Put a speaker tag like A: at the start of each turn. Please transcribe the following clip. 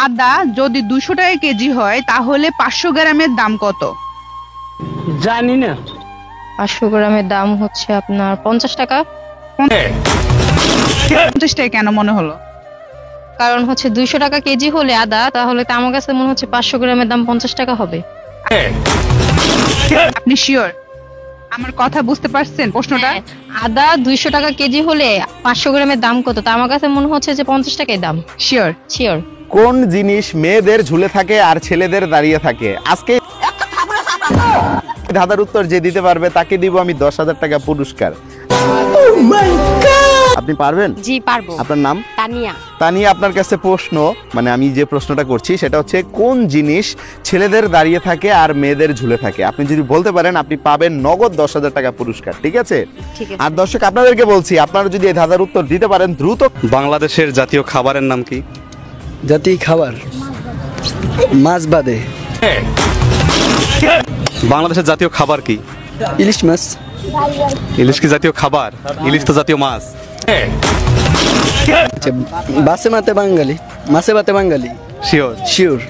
A: আদা যদি 200 টাকা কেজি হয় তাহলে 500 গ্রামের দাম কত?
B: জানি না।
C: 500 গ্রামের দাম হচ্ছে আপনার 50 টাকা।
A: 50 টাকা কেন মনে হলো?
C: কারণ হচ্ছে 200 টাকা কেজি হলে আদা, তাহলে তো আমার কাছে মনে হচ্ছে 500 গ্রামের দাম 50 টাকা হবে।
A: আপনি শিওর? আমার কথা বুঝতে পারছেন প্রশ্নটা?
C: হ্যাঁ, আদা 200 টাকা কেজি হলে 500 গ্রামের দাম কত, তা আমার কাছে মনে হচ্ছে যে 50 টাকাই দাম।
A: শিওর?
C: শিওর।
D: কোন জিনিস মেয়েদের ঝুলে থাকে আর ছেলেদের দাঁড়িয়ে থাকে? আজকে ধাঁধার উত্তর যে দিতে পারবে তাকে দিব আমি 10,000 টাকা পুরস্কার। আপনি পারবেন?
E: জি পারবো।
D: আপনার নাম?
E: তানিয়া।
D: তানিয়া, আপনার কাছে প্রশ্ন, মানে আমি যে প্রশ্নটা করছি সেটা হচ্ছে কোন জিনিস ছেলেদের দাঁড়িয়ে থাকে আর মেয়েদের ঝুলে থাকে? আপনি যদি বলতে পারেন আপনি পাবেন নগদ 10,000 টাকা পুরস্কার, ঠিক আছে?
E: ঠিক আছে।
D: আর দর্শক আপনাদেরকে বলছি, আপনারা যদি এই ধাঁধার উত্তর দিতে পারেন দ্রুত।
F: বাংলাদেশের জাতীয় খাবারের নাম কি?
B: জাতীয় খাবার মাছ বাদে
F: বাংলাদেশের জাতীয় খাবার কি?
B: ইলিশ মাছ।
F: ইলিশ কি জাতীয় খাবার? ইলিশ তো জাতীয় মাছ।
B: বাসে মাতে বাঙালি, মাছে ভাতে বাঙালি।
F: শিওর?
B: শিওর।